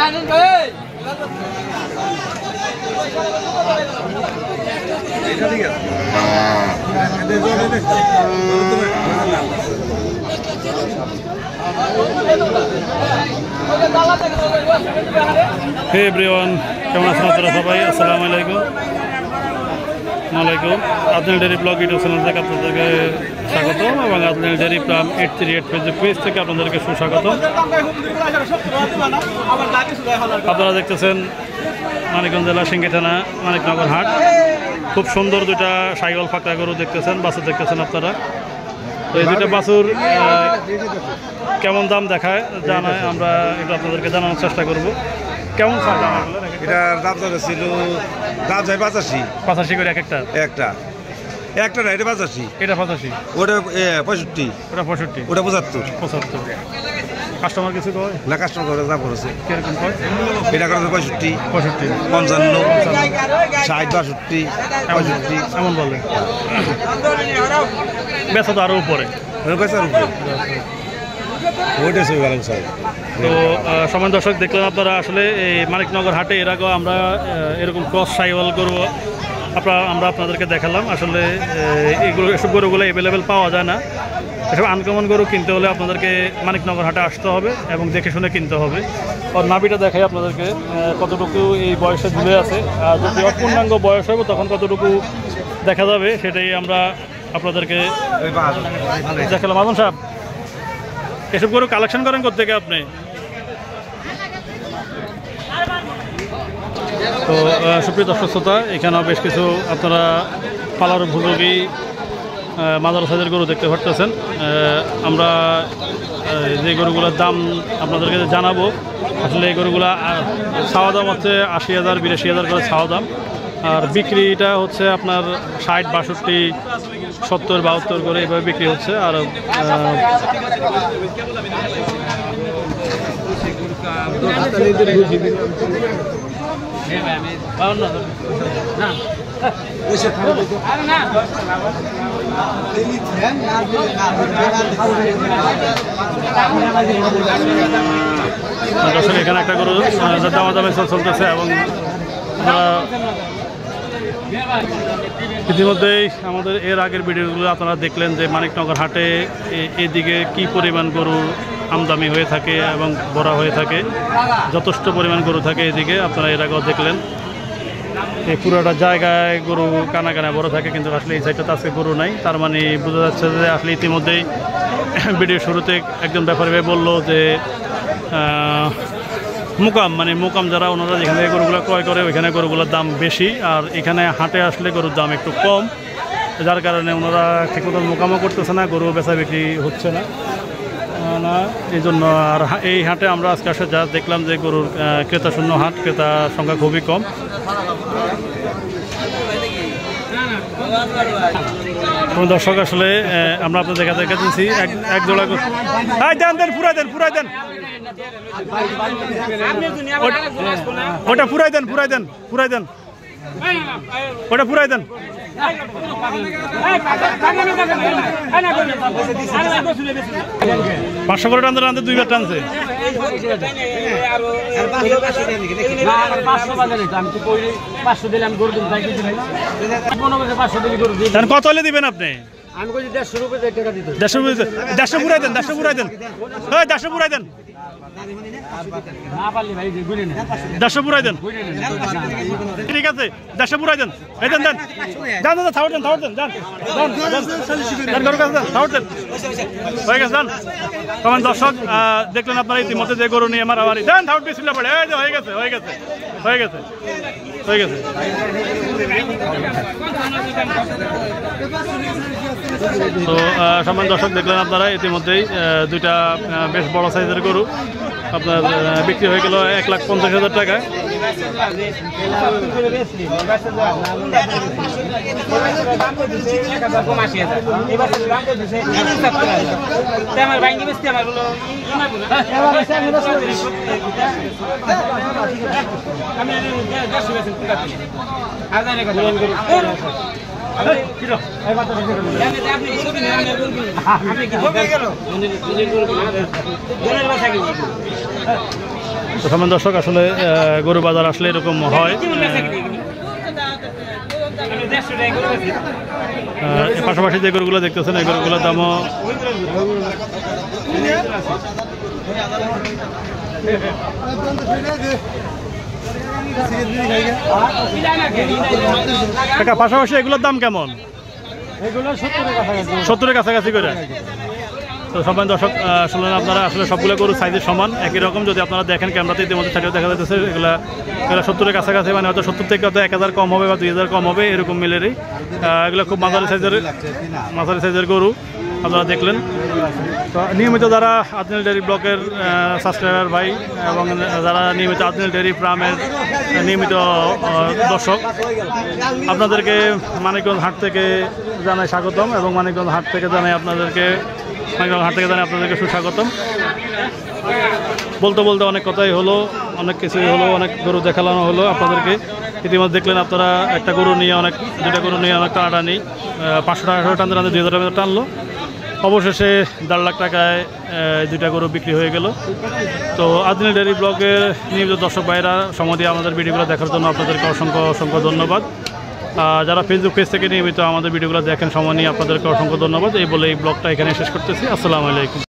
হে everyone, কেমন আছেন আপনারা সবাই? আসসালামু আলাইকুম। আদনাল ডেয়ারি ব্লগ ইউটিউব চ্যানেল থেকে আপনাদেরকে স্বাগত এবং আদনাল ডেয়ারি ফার্ম 838 ফেসবুক পেজ থেকে আপনাদেরকে সুস্বাগত। আপনারা দেখতেছেন মানিকগঞ্জ জেলা সিংড়ি থানা মানিকনগর হাট। খুব সুন্দর দুইটা সাইকেল ফাঁকা গরু দেখতেছেন, বাছুর দেখতেছেন আপনারা। এই দুইটা বাছুর কেমন দাম দেখায় জানায়, আমরা এটা আপনাদেরকে জানানোর চেষ্টা করব। কেমন এটার দাম ছিল দাম চাই 85 করে একটা একটা না, এটা 85, এটা 85, ওটা 65, ওটা 65, ওটা 75। কাস্টমার কিছু কয় না, কাস্টমার করে দাম করেছে কিরকম কয়? এটা করে 65, 55, 60, 62, 65 এমন বলে। বেচা তো আরো উপরে। তো সমান দর্শক, দেখলেন আপনারা আসলে এই মানিকনগর হাটে এর আগেও আমরা এরকম ক্রস সাইওয়াল গরু আমরা আপনাদেরকে দেখালাম। আসলে এসব গরুগুলো অ্যাভেলেবেল পাওয়া যায় না। এসব আনকমন গরু কিনতে হলে আপনাদেরকে মানিকনগর হাটে আসতে হবে এবং দেখে শুনে কিনতে হবে। আর নাভিটা দেখাই আপনাদেরকে কতটুকু এই বয়সে ঝুলে আছে, আর যদি অপূর্ণাঙ্গ বয়স হবে তখন কতটুকু দেখা যাবে সেটাই আমরা আপনাদেরকে দেখালাম। আদম সাহেব, এসব গরু কালেকশন করেন কোত্থেকে আপনি? তো সুপ্রিয় দর্শক শ্রোতা, এখানেও বেশ কিছু আপনারা পালার উপযোগী মাদার সাইজের গরু দেখতে পারতেছেন। আমরা যে গরুগুলোর দাম আপনাদেরকে জানাবো, আসলে এই গরুগুলা ছাওয়া দাম হচ্ছে 80,000, 82,000 করে ছাওয়া দাম। আর বিক্রিটা হচ্ছে আপনার 60, 62, 70, 72 করে এভাবে বিক্রি হচ্ছে। আর এখানে একটা গরু দামাদামে চলতেছে এবং ইতিমধ্যেই আমাদের এর আগের ভিডিওগুলো আপনারা দেখলেন যে মানিকনগর হাটে এদিকে কি পরিমাণ গরুর আমদানি হয়ে থাকে এবং ভরা হয়ে থাকে, যথেষ্ট পরিমাণ গরু থাকে এদিকে। আপনারা এর আগেও দেখলেন এই পুরোটা জায়গায় গরু কানা কানা বড় থাকে, কিন্তু আসলে এই সাইডটাতে আজকে গরু নাই। তার মানে বোঝা যাচ্ছে যে আসলে ইতিমধ্যেই ভিডিও শুরুতে একজন ব্যাপারী ভাই বললো যে মোকাম যারা ওনারা যেখানে গরুগুলো ক্রয় করে ওইখানে গরুগুলোর দাম বেশি, আর এখানে হাটে আসলে গরুর দাম একটু কম, যার কারণে ওনারা ঠিকমতো মোকামও করতেছে না, গরু বেচা বিক্রি হচ্ছে না এই জন্য। আর এই হাটে আমরা আজকে আসে যা দেখলাম যে গরুর ক্রেতা শূন্য হাট, ক্রেতার সংখ্যা খুবই কম। দর্শক, আসলে আমরা আপনাদের দেখাচ্ছি এক জোড়া পুরাই দেন ওটা পুরাই দেন ওটা পুরাই দেন। 500 করে টানতে 2 বার টানছে। কত হলে দিবেন আপনি? আমি 150 রুপি টাকা দিতে। 150 পুরাই দেন, 150 পুরাই দেন, 150 পুরাই দেন, না পারলে ভাই গুলি না, 150 পুরাই দেন। ঠিক আছে, 150 পুরাই দেন। এই দেন থাউট দেন হয়ে গেছে। তখন দর্শক দেখলেন আপনারা ইতিমধ্যে যে গরু নিয়ে মারামারি দেন, থাউট বিসমিল্লাহ পড়ে হয়ে গেছে। তো সামান্য দর্শক, দেখলেন আপনারা ইতিমধ্যেই দুইটা বেশ বড় সাইজের গরু আপনার বিক্রি হয়ে গেল 1,50,000 টাকায়। তো সামনে দর্শক আসলে গরু বাজার আসলে এরকম হয়। এর পাশাপাশি যে গরুগুলো দেখতেছেন এই গরুগুলোর দামও পাশাপাশি এগুলোর দাম কেমন? 70-এর কাছাকাছি করে। তো সবাই দর্শক শুনলেন আপনারা আসলে সবগুলো গরু সাইজের সমান একই রকম। যদি আপনারা দেখেন ক্যামেরাতে ইতিমধ্যে সাইডেও দেখা যাচ্ছে এগুলা 70-এর কাছাকাছি, মানে হয়তো 70 থেকে হয়তো 1000 কম হবে বা 2000 কম হবে এরকম মিলেরই। এগুলো খুব মাঝারি সাইজের গরু আপনারা দেখলেন। তো নিয়মিত যারা আদনাল ডেয়ারি ব্লকের সাবস্ক্রাইবার ভাই এবং যারা নিয়মিত আদনাল ডেয়ারি ফার্মের নিয়মিত দর্শক, আপনাদেরকে মানিকগঞ্জ হাট থেকে জানাই স্বাগতম এবং মানিকগঞ্জ হাট থেকে জানাই আপনাদেরকে সুস্বাগতম। বলতে বলতে অনেক কথাই হলো, অনেক কিছুই হলো, অনেক গরু দেখানো হলো আপনাদেরকে। ইতিমধ্যে দেখলেন আপনারা একটা গরু নিয়ে দুটা গরু নিয়ে অনেক টানাটানি 500 টাকা করে টানতে 2000 টাকা টানলো। অবশেষে 1.5 লাখ টাকায় দুইটা গরু বিক্রি হয়ে গেল। তো আদনাল ডেয়ারি ব্লগের নিয়মিত দর্শক ভাইরা সময় দিয়ে আমাদের ভিডিওগুলো দেখার জন্য আপনাদেরকে অসংখ্য ধন্যবাদ। যারা ফেসবুক পেজ থেকে নিয়মিত আমাদের ভিডিওগুলো দেখেন সময় নিয়ে আপনাদেরকে অসংখ্য ধন্যবাদ। এই বলে এই ব্লগটা এখানে শেষ করতেছি। আসসালামু আলাইকুম।